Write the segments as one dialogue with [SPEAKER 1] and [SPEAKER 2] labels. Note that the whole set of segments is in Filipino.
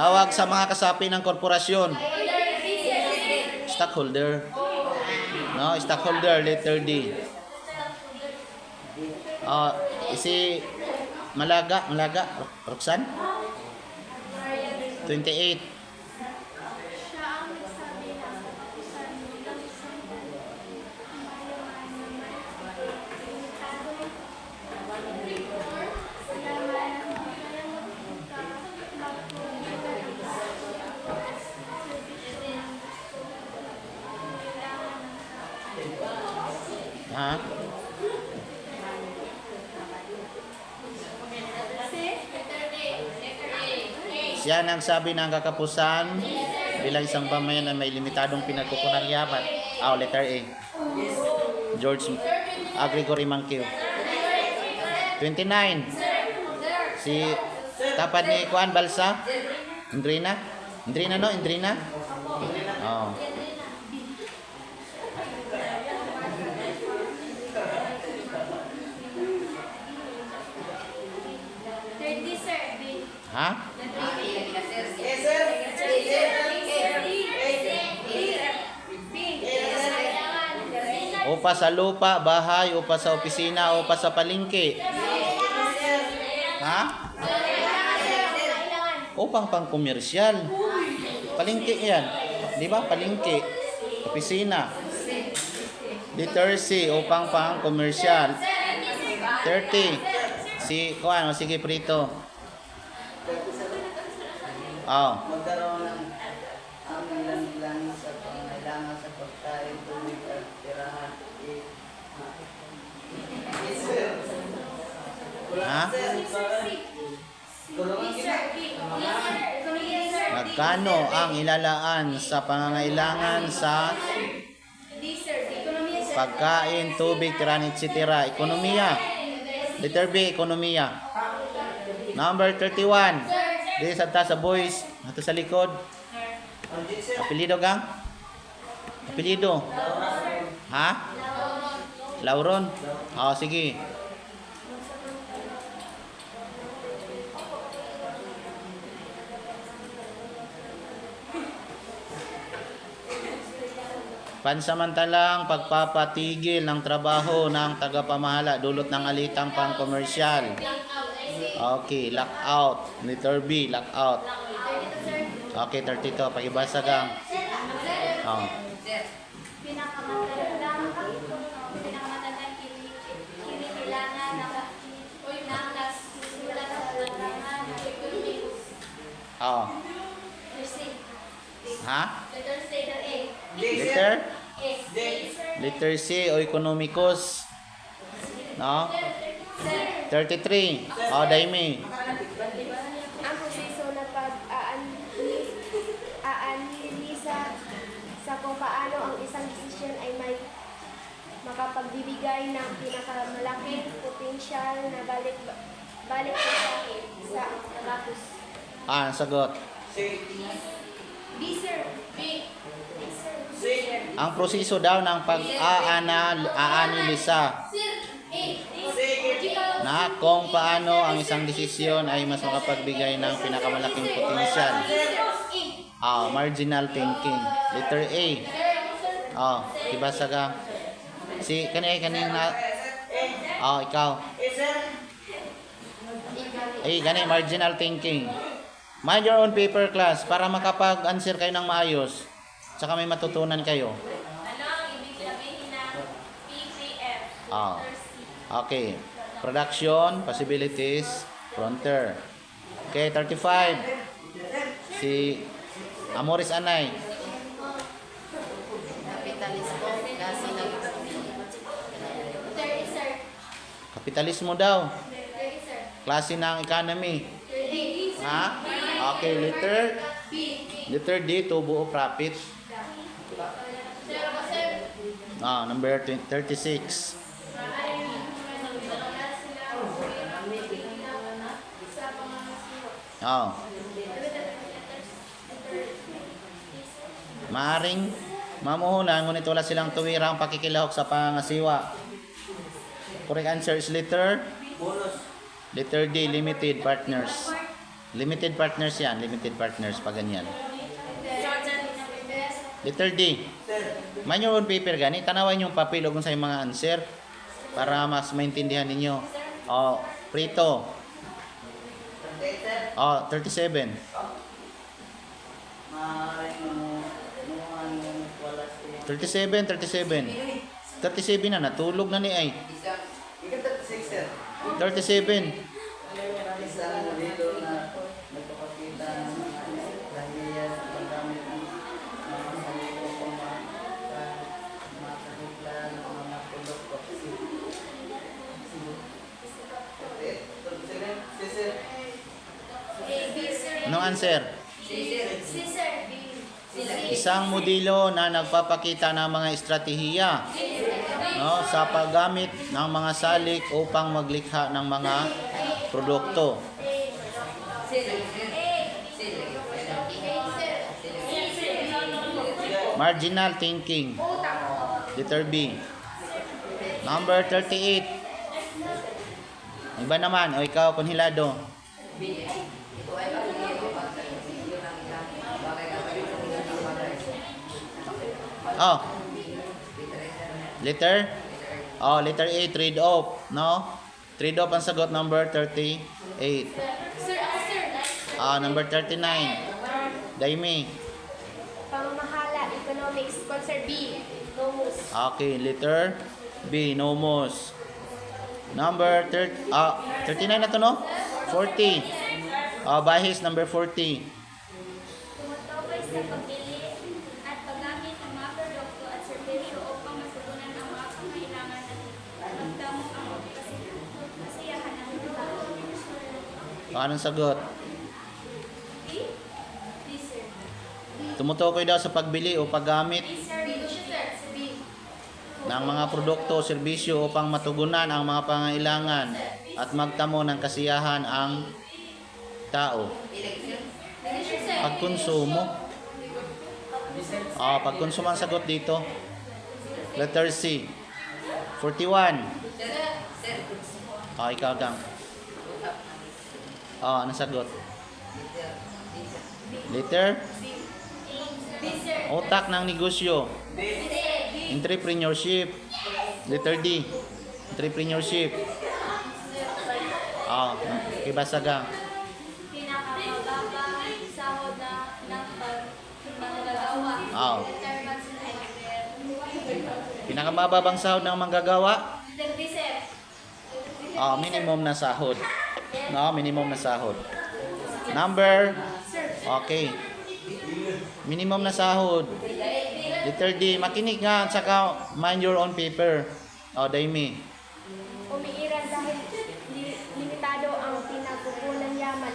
[SPEAKER 1] Tawag sa mga kasapi ng korporasyon. Stockholder. No, stockholder, letter D. Si Malaga, Roxanne? 28. Ha? Siya nagsabi ng kakapusan bilang isang pamayan na may limitadong pinagkukunang yaman. Letter A. George Gregory Mankiw. 29. Si tapat ni Kuan Balsa. Indrina? Indrina? Oh. Ha? Upa sa lupa, bahay, upa sa opisina, upa sa palengke. Ha? Upang pang-komersyal. Palengke yan. Di ba? Palengke. Opisina. Letter C, upang pang-komersyal. 30. Sige, Prito.
[SPEAKER 2] Magkaroon ng amilan sa pangailangan sa pagkain, tubig at tirahan.
[SPEAKER 1] Ha? Magkano ang ilalaan sa pangangailangan sa pagkain, tubig, tirahan, etc. Ekonomiya. Letter B, ekonomiya. Number 31. Di sa boys, ato sa likod. Apelido gang? Apelido. Ha? Lauron. Sige. Pansamantalang pagpapatigil ng trabaho ng tagapamahala dulot ng alitang pang-komersyal. Okay, lockout. Letter B, lockout. Okay, 32. Pakibasa gang. Ha? Letter C o economicus. No? 33. Daimi.
[SPEAKER 3] Ang proseso na pag-aanalisa sa kung paano ang isang desisyon ay may makapagbibigay ng pinakamalaking potensyal na balik sa datos.
[SPEAKER 1] Sagot.
[SPEAKER 3] B, sir.
[SPEAKER 1] Ang proseso daw ng pag-aanalisa na kung paano ang isang desisyon ay mas makapagbigay ng pinakamalaking potensyal. Marginal thinking. Letter A. Ibasa ka. Kanina. Ikaw. Marginal thinking. Mind your own paper, class, para makapag-answer kayo ng maayos. Tsaka may matutunan kayo.
[SPEAKER 4] Ano ang ibig sabihin ng PPF?
[SPEAKER 1] Okay. Production, possibilities, frontier. Okay, 35. Si Amoris Anay.
[SPEAKER 4] Kapitalismo, klase ng
[SPEAKER 1] Kapitalismo daw. Klase ng economy. Ha? Okay, letter D, tubo o profit. Number 36. Maaring mamuhunan, ngunit wala silang tuwirang pakikilahok sa pangasiwa. Correct answer is letter D, limited partners. Limited partners yan. Limited partners pag ganyan. Letter D. Mind your own paper gani. Tanawan yung papel o kung sa mga answer para mas maintindihan ninyo. Oh, Prito. Oh, 37.
[SPEAKER 2] Maaaring mo wala siya.
[SPEAKER 1] 37, 37. 37 na, natulog na ni ay.
[SPEAKER 2] Ikaw 36, sir.
[SPEAKER 1] 37.
[SPEAKER 2] Isang modelo na nagpapakita ng mga lahiya sa paggamit ng mga salito kung makahigla ng mga produkto. Sir.
[SPEAKER 1] Anong answer? Isang modelo na nagpapakita ng mga estratehiya, no, sa paggamit ng mga salik upang maglikha ng mga produkto. Marginal thinking. Letter B. Number 38. Iba naman, o ikaw, Konhilado. Oh. Letter? Oh, letter A, trade off, no? Trade off ang sagot, number 38. Ah, number 39. Daimi.
[SPEAKER 3] Pamamahala, economics, concert B. Nomos.
[SPEAKER 1] Okay, letter B, nomos. Number 39 na to, no? 40. Bahis, number 40.
[SPEAKER 4] Tumutukoy sa pagbili at paggamit ng mga produkto at serbisyo upang matugunan ang mga pangailangan at magdamot ang kasiyahan ng tao.
[SPEAKER 1] Anong sagot?
[SPEAKER 4] Sir.
[SPEAKER 1] Tumutukoy daw sa pagbili o paggamit
[SPEAKER 4] Sir.
[SPEAKER 1] ng mga produkto o serbisyo upang matugunan ang mga pangailangan at magtamo ng kasiyahan ang tao. Pagkonsumo. Pagkonsumo ang sagot dito. Letter C. 41. Ikaw dang. Anong sagot? Letter? Utak ng negosyo. Entrepreneurship. Letter D. Entrepreneurship. Kibasagang.
[SPEAKER 4] Pinakamababang sahod na ng manggagawa.
[SPEAKER 1] Pinakamababang sahod ng manggagawa?
[SPEAKER 4] Sir.
[SPEAKER 1] Minimum na sahod. No, minimum na sahod. Number? Okay. Minimum na sahod. Letter D. Makinig nga, saka mind your own paper. Daimi.
[SPEAKER 3] Umiiral dahil limitado ang pinagkukunan yaman.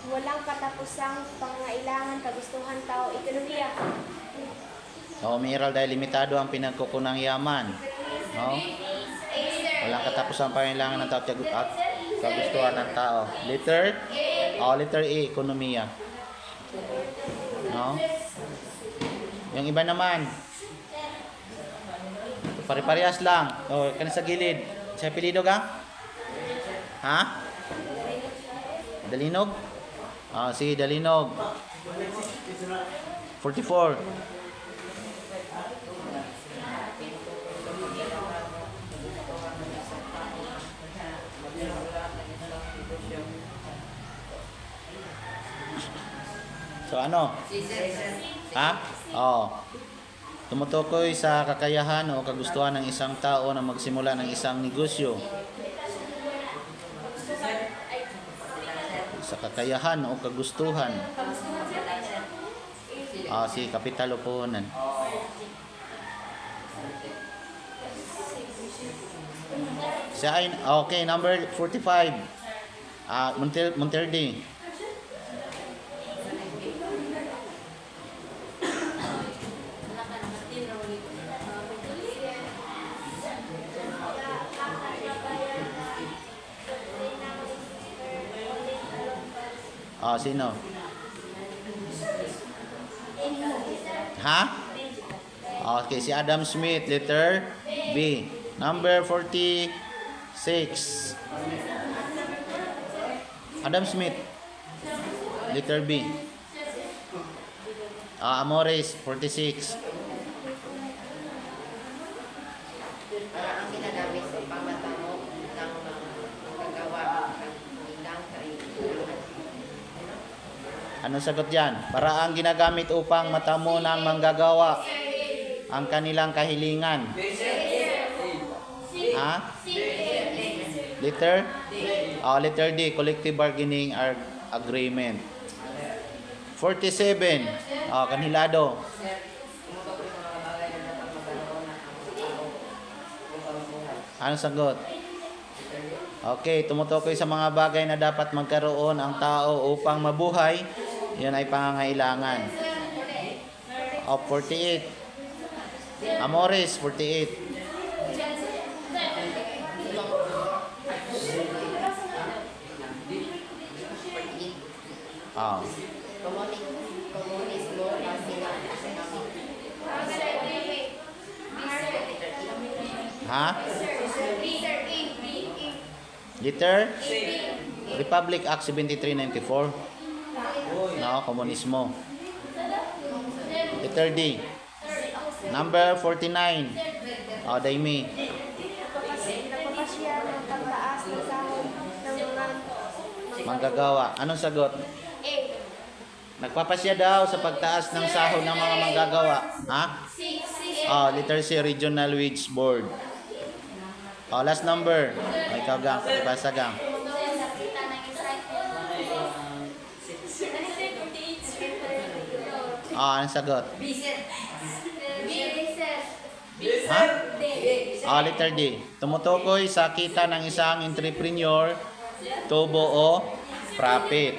[SPEAKER 3] Walang katapusang pangailangan, kagustuhan, tao, ekonomiya.
[SPEAKER 1] Umiiral dahil limitado ang pinagkukunang yaman. No? Walang katapusang pangailangan ng tao at kagustuhan ng tao. Letter? Letter A, ekonomiya. No? Yung iba naman, pare-parehas lang. Kani sa gilid. Sa apelido ka? Ha? Dalinog? Sige, Dalinog. 44. So ano? Ha? Tumutukoy sa kakayahan o kagustuhan ng isang tao na magsimula ng isang negosyo. Sa kakayahan o kagustuhan. Si kapital o puhunan. Okay, number 45. Monterde. Sino? Ha? Okay, si Adam Smith, letter B. Number 46. Adam Smith. letter B. Amores, 46.
[SPEAKER 5] Para ang ginagamit upang matamo ng mga kagawa ng ilang kailangan.
[SPEAKER 1] Anong sagot yan? Paraang ginagamit upang matamo ng manggagawa ang kanilang kahilingan. Ha? Letter? Letter D, collective bargaining agreement. 47. Kanhilado. Anong sagot? Okay, tumutukoy sa mga bagay na dapat magkaroon ang tao upang mabuhay. Yan ay pangangailangan. 48. Amores, 48.
[SPEAKER 5] Komunismo ang
[SPEAKER 1] Ha? Letter? Republic Act 7394. No, komunismo. Letter D. Number 49. Daimi.
[SPEAKER 3] Nagpapasya ng pagtaas ng sahod ng mga
[SPEAKER 1] Manggagawa. Anong sagot? Nagpapasya daw sa pagtaas ng sahod ng mga manggagawa. Ha? Letter C, Regional Wage Board. Last number. Ikaw gang, ipasa gang. Anong sagot? Ha? Letter D. Tumutukoy sa kita ng isang entrepreneur, tubo o profit.